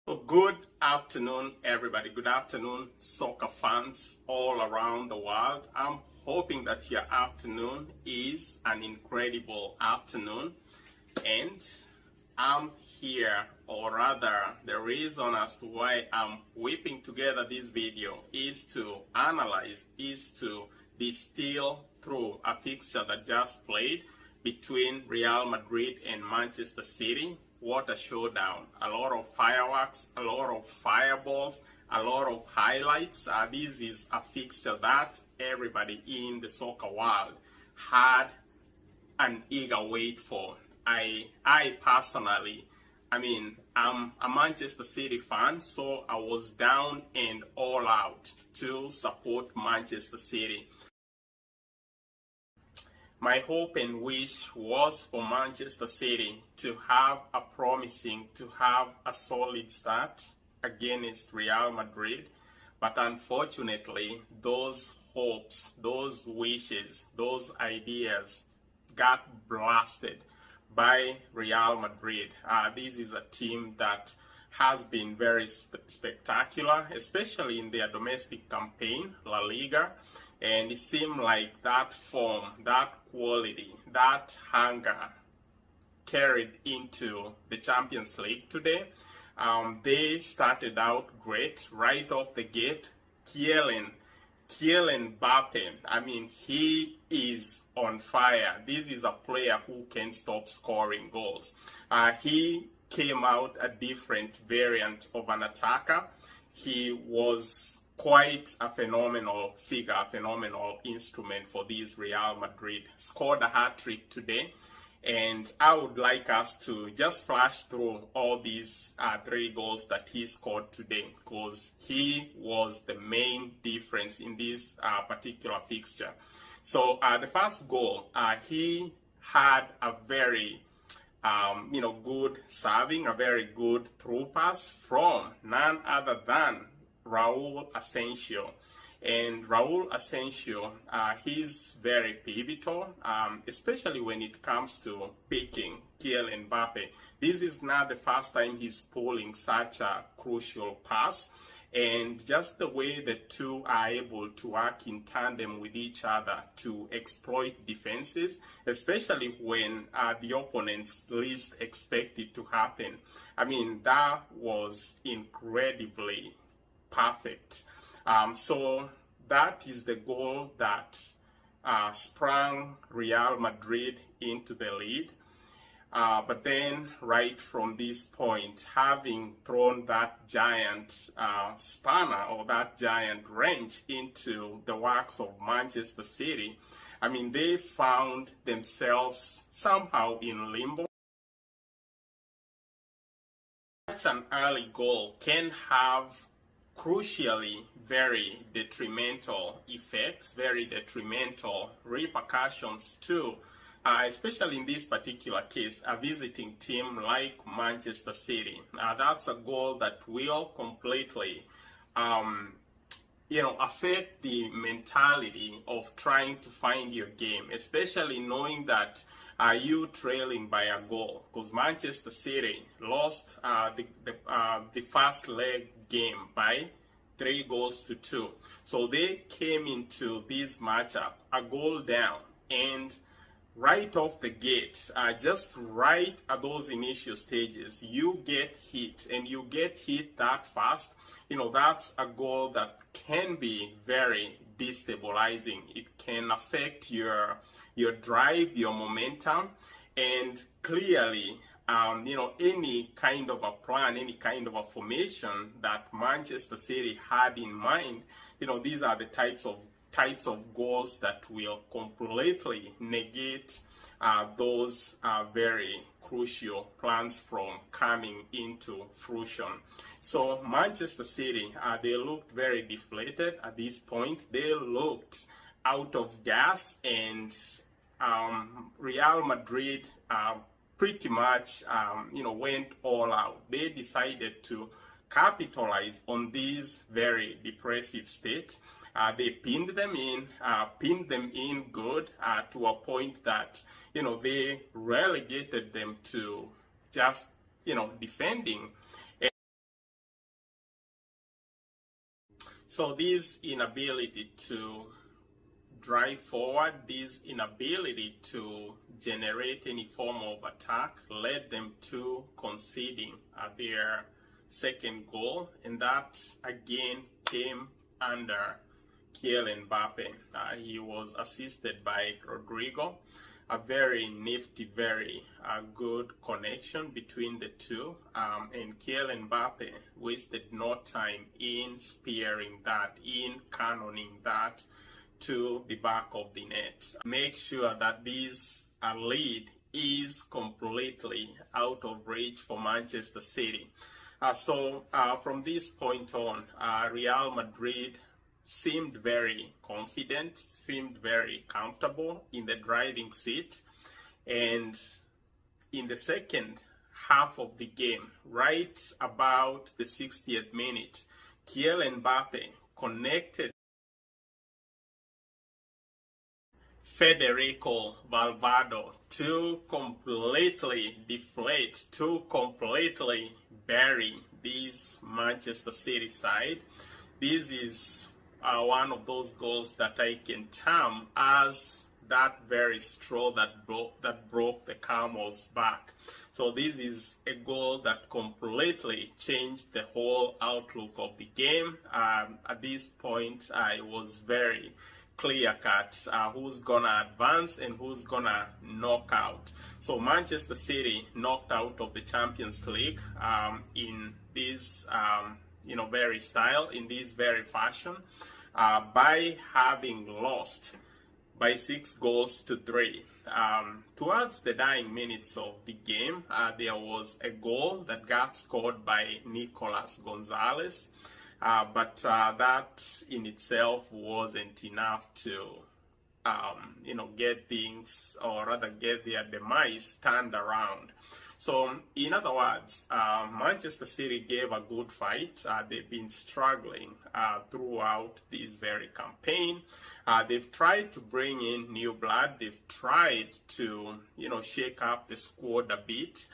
So good afternoon, everybody. Good afternoon, soccer fans all around the world. I'm hoping that your afternoon is an incredible afternoon. And I'm here, or rather, the reason as to why I'm whipping together this video is to analyze, is to distill through a fixture that just played between Real Madrid and Manchester City. What a showdown. A lot of fireworks, a lot of fireballs, a lot of highlights. This is a fixture that everybody in the soccer world had an eager wait for. I personally, I'm a Manchester City fan, so I was down and all out to support Manchester City. My hope and wish was for Manchester City to have a solid start against Real Madrid. But unfortunately, those hopes, those wishes, those ideas got blasted by Real Madrid. This is a team that has been very spectacular, especially in their domestic campaign, La Liga. And it seemed like that form, that quality, that hunger carried into the Champions League today. They started out great right off the gate. Kylian Mbappe, he is on fire. This is a player who can stop scoring goals. He came out a different variant of an attacker. He was quite a phenomenal figure, a phenomenal instrument for this Real Madrid. Scored a hat-trick today, and I would like us to just flash through all these 3 goals that he scored today, because he was the main difference in this particular fixture. So the first goal, he had a very good serving, a very good through pass from none other than Raul Asensio. And Raul Asensio, he's very pivotal, especially when it comes to picking Kylian Mbappe. This is not the first time he's pulling such a crucial pass. And just the way the two are able to work in tandem with each other to exploit defenses, especially when the opponents least expect it to happen. That was incredibly perfect. So that is the goal that sprung Real Madrid into the lead. But then right from this point, having thrown that giant spanner or that giant wrench into the works of Manchester City, they found themselves somehow in limbo. Such an early goal can have crucially very detrimental effects, very detrimental repercussions too, especially in this particular case, a visiting team like Manchester City. That's a goal that will completely affect the mentality of trying to find your game, especially knowing that you trailing by a goal, because Manchester City lost the first leg game by 3-2. So they came into this matchup a goal down, and right off the gate, just right at those initial stages, you get hit, and you get hit that fast. That's a goal that can be very destabilizing. It can affect your drive, your momentum, and clearly, any kind of a plan, any kind of a formation that Manchester City had in mind, these are the types of goals that will completely negate those very crucial plans from coming into fruition. So Manchester City, they looked very deflated at this point. They looked out of gas, and Real Madrid pretty much went all out. They decided to capitalize on this very depressive state. They pinned them in good, to a point that they relegated them to just defending So this inability to drive forward, this inability to generate any form of attack led them to conceding their second goal, and that again came under Kylian Mbappe. He was assisted by Rodrigo. A very nifty, very good connection between the two, and Kylian Mbappe wasted no time in spearing that, in cannoning that to the back of the net. Make sure that this lead is completely out of reach for Manchester City. So from this point on, Real Madrid seemed very confident, seemed very comfortable in the driving seat. And in the second half of the game, right about the 60th minute, Kylian Mbappe connected Federico Valverde to completely deflate, to completely bury this Manchester City side. This is one of those goals that I can term as that very straw that broke the camel's back. So this is a goal that completely changed the whole outlook of the game. At this point, I was very clear-cut who's gonna advance and who's gonna knock out. So Manchester City knocked out of the Champions League in this very style, in this very fashion, by having lost by 6-3. Towards the dying minutes of the game, there was a goal that got scored by Nicolas Gonzalez, but that in itself wasn't enough to get things, or rather get their demise turned around. So, in other words, Manchester City gave a good fight. They've been struggling throughout this very campaign. They've tried to bring in new blood. They've tried to, shake up the squad a bit.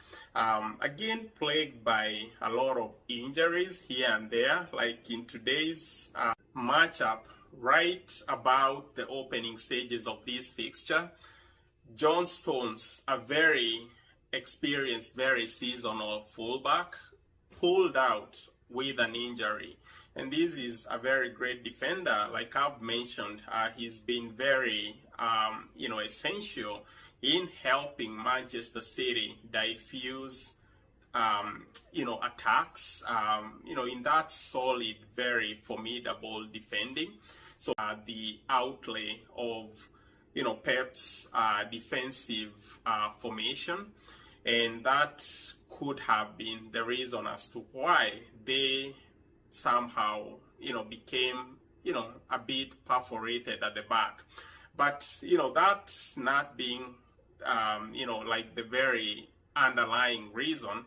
Again, plagued by a lot of injuries here and there, like in today's matchup, right about the opening stages of this fixture. John Stones, a very experienced, very seasonal fullback, pulled out with an injury. And this is a very great defender. Like I've mentioned, he's been very, essential in helping Manchester City diffuse, attacks, in that solid, very formidable defending. So the outlay of, Pep's defensive formation, and that could have been the reason as to why they somehow, became, a bit perforated at the back. But, that's not being, like the very underlying reason.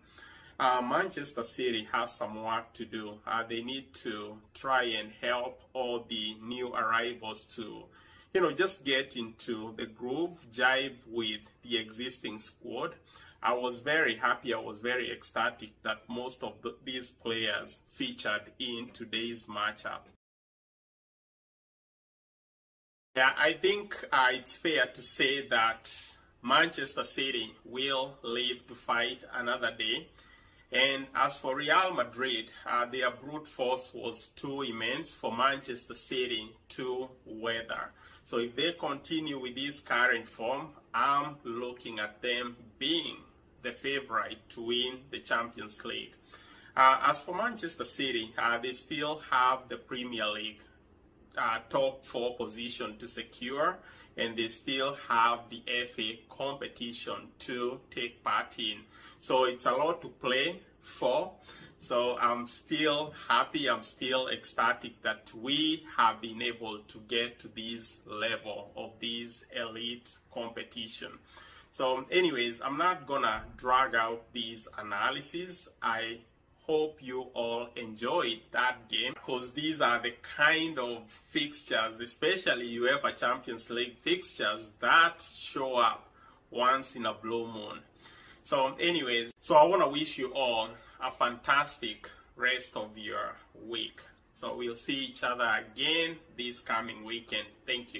Manchester City has some work to do. They need to try and help all the new arrivals to, just get into the groove, jive with the existing squad. I was very happy, I was very ecstatic that most of these players featured in today's matchup. Yeah, I think it's fair to say that Manchester City will live to fight another day. And as for Real Madrid, their brute force was too immense for Manchester City to weather. So if they continue with this current form, I'm looking at them being the favorite to win the Champions League. As for Manchester City, they still have the Premier League top 4 position to secure, and they still have the FA competition to take part in. So it's a lot to play for. So I'm still happy, I'm still ecstatic that we have been able to get to this level of this elite competition. So anyways, I'm not gonna drag out these analysis. I hope you all enjoyed that game, because these are the kind of fixtures, especially UEFA Champions League fixtures, that show up once in a blue moon. So anyways, I want to wish you all a fantastic rest of your week. So we'll see each other again this coming weekend. Thank you.